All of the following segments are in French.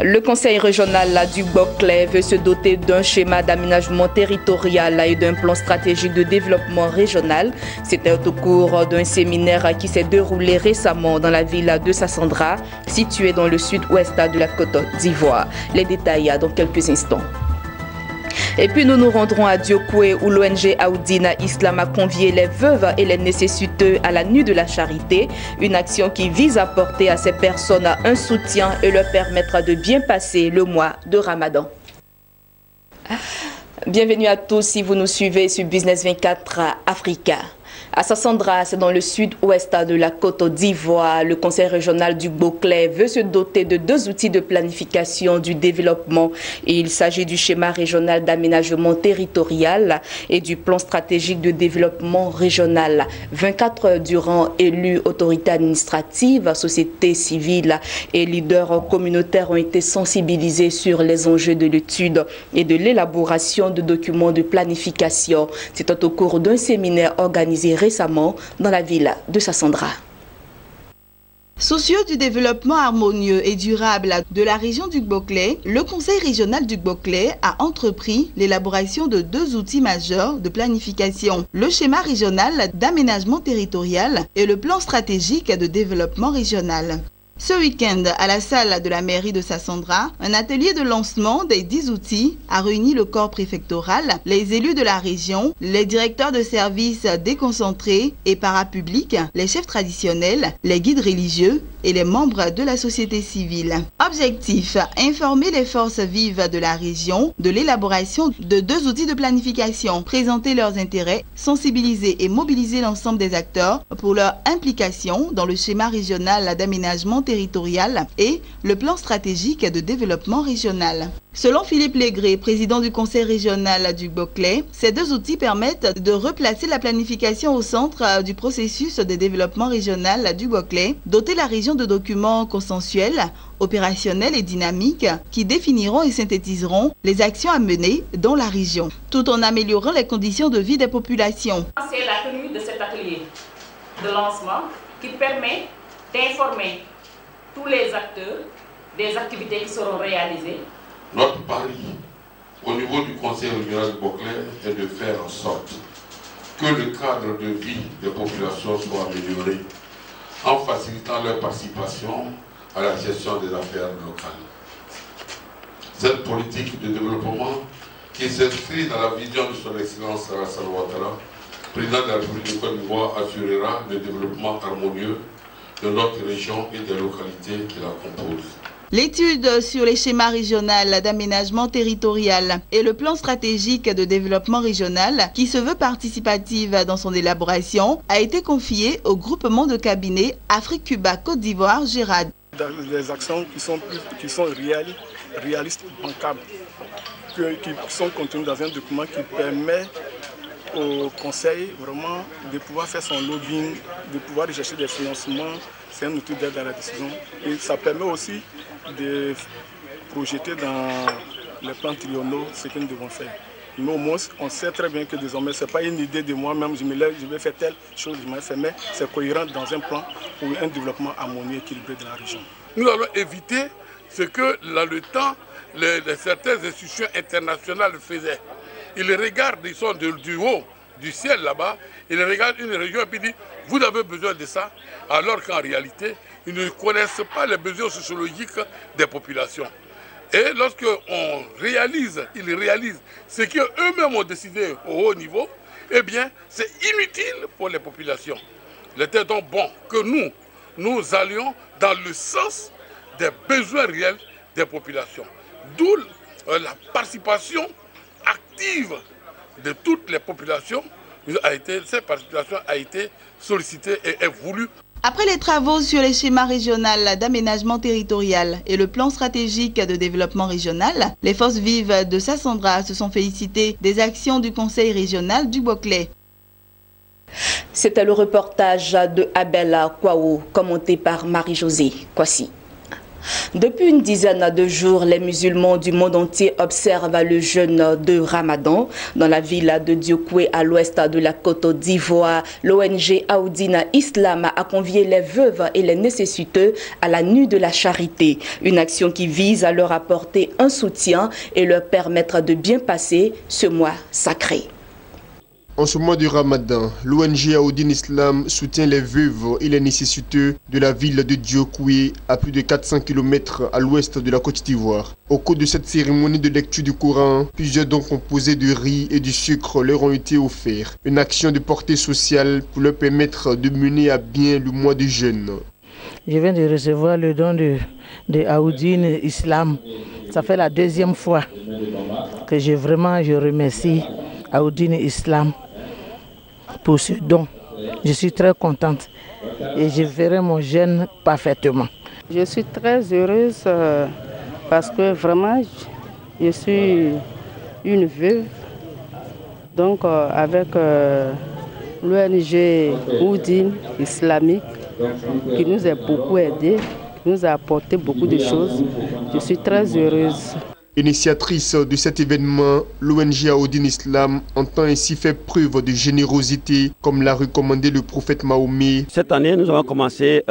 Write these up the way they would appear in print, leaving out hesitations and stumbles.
Le conseil régional du Boclé veut se doter d'un schéma d'aménagement territorial et d'un plan stratégique de développement régional. C'était au cours d'un séminaire qui s'est déroulé récemment dans la ville de Sassandra, située dans le sud-ouest de la Côte d'Ivoire. Les détails dans quelques instants. Et puis nous nous rendrons à Diokoué où l'ONG Aoudina Islam a convié les veuves et les nécessiteux à la nuit de la charité, une action qui vise à apporter à ces personnes un soutien et leur permettre de bien passer le mois de Ramadan. Bienvenue à tous si vous nous suivez sur Business 24 Africa. À Sassandra, c'est dans le sud-ouest de la Côte d'Ivoire. Le conseil régional du Boclé veut se doter de 2 outils de planification du développement. Et il s'agit du schéma régional d'aménagement territorial et du plan stratégique de développement régional. 24 heures durant, élus, autorités administratives, sociétés civiles et leaders communautaires ont été sensibilisés sur les enjeux de l'étude et de l'élaboration de documents de planification. C'était au cours d'un séminaire organisé récemment dans la ville de Sassandra. Soucieux du développement harmonieux et durable de la région du Boclé, le conseil régional du Boclé a entrepris l'élaboration de 2 outils majeurs de planification, le schéma régional d'aménagement territorial et le plan stratégique de développement régional. Ce week-end, à la salle de la mairie de Sassandra, un atelier de lancement des 10 outils a réuni le corps préfectoral, les élus de la région, les directeurs de services déconcentrés et parapublics, les chefs traditionnels, les guides religieux et les membres de la société civile. Objectif, informer les forces vives de la région de l'élaboration de 2 outils de planification, présenter leurs intérêts, sensibiliser et mobiliser l'ensemble des acteurs pour leur implication dans le schéma régional d'aménagement territorial et le plan stratégique de développement régional. Selon Philippe Légré, président du conseil régional du Boclé, ces 2 outils permettent de replacer la planification au centre du processus de développement régional du Boclé, doter la région de documents consensuels, opérationnels et dynamiques qui définiront et synthétiseront les actions à mener dans la région, tout en améliorant les conditions de vie des populations. C'est la tenue de cet atelier de lancement qui permet d'informer tous les acteurs des activités qui seront réalisées. Notre pari au niveau du conseil régional de Boclé est de faire en sorte que le cadre de vie des populations soit amélioré en facilitant leur participation à la gestion des affaires locales. Cette politique de développement qui s'inscrit dans la vision de son Excellence Alassane Ouattara, président de la République de Côte d'Ivoire, assurera le développement harmonieux de notre région et des localités qui la composent. L'étude sur les schémas régionaux d'aménagement territorial et le plan stratégique de développement régional, qui se veut participative dans son élaboration, a été confiée au groupement de cabinet Afrique-Cuba Côte d'Ivoire Gérard. Des actions qui sont réalistes, bancables, qui sont contenues dans un document qui permet au conseil vraiment de pouvoir faire son lobbying, de pouvoir rechercher des financements. C'est un outil d'aide à la décision et ça permet aussi de projeter dans les plans triennaux ce que nous devons faire. Mais au moins, on sait très bien que désormais, ce n'est pas une idée de moi-même, je me lève, je vais faire telle chose, je m'en fais, mais c'est cohérent dans un plan pour un développement harmonieux et équilibré de la région. Nous allons éviter ce que, dans le temps, certaines institutions internationales faisaient. Ils regardent, ils sont du haut du ciel là-bas, ils regardent une région et puis disent « vous avez besoin de ça », alors qu'en réalité, ils ne connaissent pas les besoins sociologiques des populations. Et lorsqu'on réalise, ils réalisent ce qu'eux-mêmes ont décidé au haut niveau, eh bien, c'est inutile pour les populations. Il était donc bon que nous allions dans le sens des besoins réels des populations. D'où la participation active de toutes les populations. Cette participation a été sollicitée et est voulue. Après les travaux sur les schémas régionaux d'aménagement territorial et le plan stratégique de développement régional, les forces vives de Sassandra se sont félicitées des actions du conseil régional du Boclé. C'était le reportage de Abel Kouaou, commenté par Marie-Josée Kwasi. Depuis une dizaine de jours, les musulmans du monde entier observent le jeûne de Ramadan. Dans la ville de Diokoué, à l'ouest de la Côte d'Ivoire, l'ONG Aoudine Islam a convié les veuves et les nécessiteux à la nuit de la charité. Une action qui vise à leur apporter un soutien et leur permettre de bien passer ce mois sacré. En ce mois de Ramadan, l'ONG Aoudine Islam soutient les veuves et les nécessiteux de la ville de Diokoué, à plus de 400 km à l'ouest de la Côte d'Ivoire. Au cours de cette cérémonie de lecture du Coran, plusieurs dons composés de riz et du sucre leur ont été offerts. Une action de portée sociale pour leur permettre de mener à bien le mois de jeûne. Je viens de recevoir le don de Aoudine Islam. Ça fait la deuxième fois que je remercie Aoudine Islam pour ce don. Je suis très contente et je ferai mon jeûne parfaitement. Je suis très heureuse parce que vraiment je suis une veuve. Donc avec l'ONG Aoudine islamique qui nous a beaucoup aidés, qui nous a apporté beaucoup de choses. Je suis très heureuse. Initiatrice de cet événement, l'ONG Aoudine Islam entend ainsi faire preuve de générosité, comme l'a recommandé le prophète Mahomet. Cette année, nous avons commencé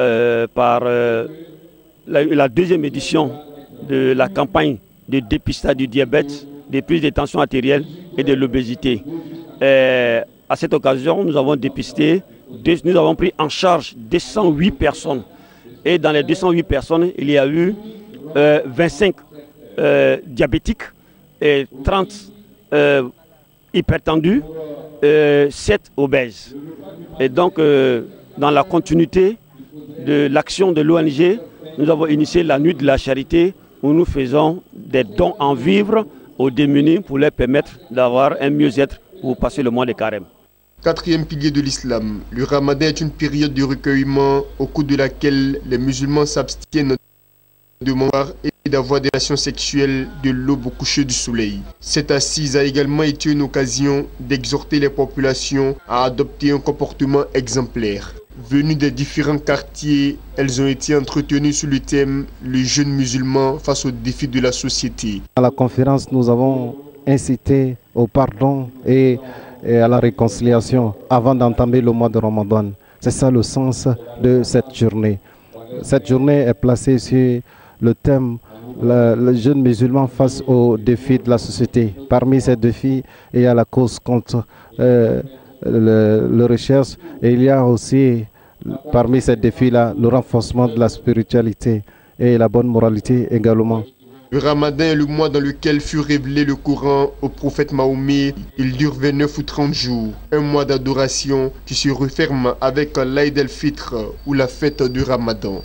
par la deuxième édition de la campagne de dépistage du diabète, des prises de tension artérielle et de l'obésité. À cette occasion, nous avons pris en charge 208 personnes. Et dans les 208 personnes, il y a eu 25 diabétiques, et 30 hypertendus, 7 obèses. Et donc, dans la continuité de l'action de l'ONG, nous avons initié la nuit de la charité où nous faisons des dons en vivres aux démunis pour leur permettre d'avoir un mieux-être pour passer le mois de carême. Quatrième pilier de l'islam, le Ramadan est une période de recueillement au cours de laquelle les musulmans s'abstiennent de boire et d'avoir des relations sexuelles de l'aube au coucher du soleil. Cette assise a également été une occasion d'exhorter les populations à adopter un comportement exemplaire. Venues des différents quartiers, elles ont été entretenues sur le thème « Le jeune musulman face aux défis de la société ». À la conférence, nous avons incité au pardon et à la réconciliation avant d'entamer le mois de Ramadan. C'est ça le sens de cette journée. Cette journée est placée sur le thème le jeune musulman face aux défis de la société. Parmi ces défis, il y a la cause contre le recherche et il y a aussi parmi ces défis-là le renforcement de la spiritualité et la bonne moralité également. Le Ramadan est le mois dans lequel fut révélé le Coran au prophète Mahomet. Il dure 29 ou 30 jours. Un mois d'adoration qui se referme avec l'Aïd el-Fitr ou la fête du Ramadan.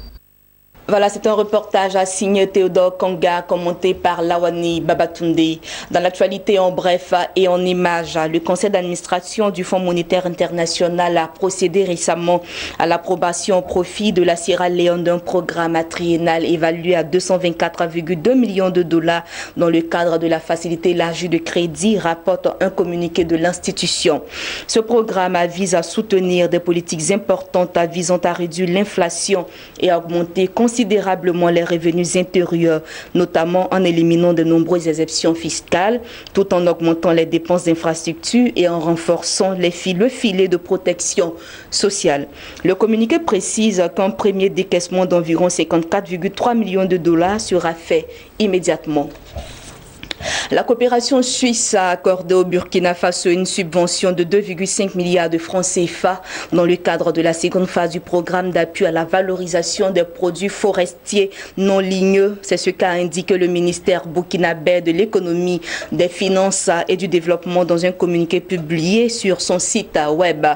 Voilà, c'est un reportage signé Théodore Kanga, commenté par Lawani Babatunde. Dans l'actualité en bref et en images, le conseil d'administration du Fonds monétaire international a procédé récemment à l'approbation au profit de la Sierra Leone d'un programme triennal évalué à 224,2 millions de dollars dans le cadre de la facilité élargie de crédit, rapporte un communiqué de l'institution. Ce programme vise à soutenir des politiques importantes visant à réduire l'inflation et à augmenter considérablement les revenus intérieurs, notamment en éliminant de nombreuses exceptions fiscales, tout en augmentant les dépenses d'infrastructures et en renforçant le filet de protection sociale. Le communiqué précise qu'un premier décaissement d'environ 54,3 millions de dollars sera fait immédiatement. La coopération suisse a accordé au Burkina Faso une subvention de 2,5 milliards de francs CFA dans le cadre de la seconde phase du programme d'appui à la valorisation des produits forestiers non ligneux. C'est ce qu'a indiqué le ministère burkinabé de l'économie, des finances et du développement dans un communiqué publié sur son site web.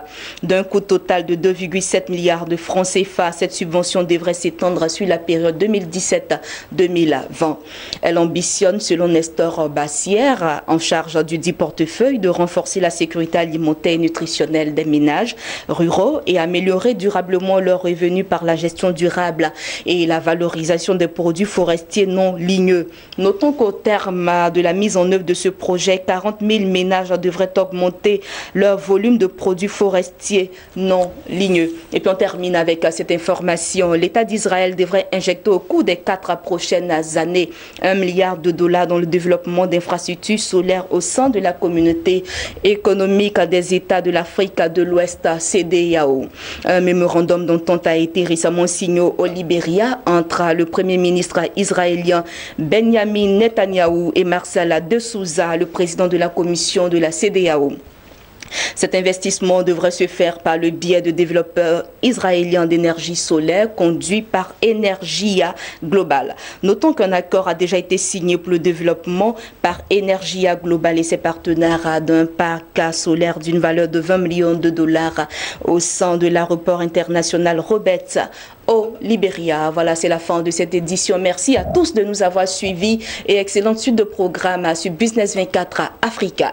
D'un coût total de 2,7 milliards de francs CFA, cette subvention devrait s'étendre sur la période 2017-2020. Elle ambitionne, selon Nestor Victor Bassière, en charge du dit portefeuille, de renforcer la sécurité alimentaire et nutritionnelle des ménages ruraux et améliorer durablement leurs revenus par la gestion durable et la valorisation des produits forestiers non ligneux. Notons qu'au terme de la mise en œuvre de ce projet, 40 000 ménages devraient augmenter leur volume de produits forestiers non ligneux. Et puis on termine avec cette information. L'État d'Israël devrait injecter au cours des 4 prochaines années $1 milliard dans le développement d'infrastructures solaires au sein de la communauté économique des États de l'Afrique de l'Ouest, CEDEAO. Un mémorandum d'entente a été récemment signé au Libéria entre le Premier ministre israélien Benjamin Netanyahou et Marcel de Souza, le président de la commission de la CEDEAO. Cet investissement devrait se faire par le biais de développeurs israéliens d'énergie solaire conduits par Energia Global. Notons qu'un accord a déjà été signé pour le développement par Energia Global et ses partenaires d'un parc solaire d'une valeur de $20 millions au sein de l'aéroport international Roberts au Libéria. Voilà, c'est la fin de cette édition. Merci à tous de nous avoir suivis et excellente suite de programmes sur Business 24 Africa.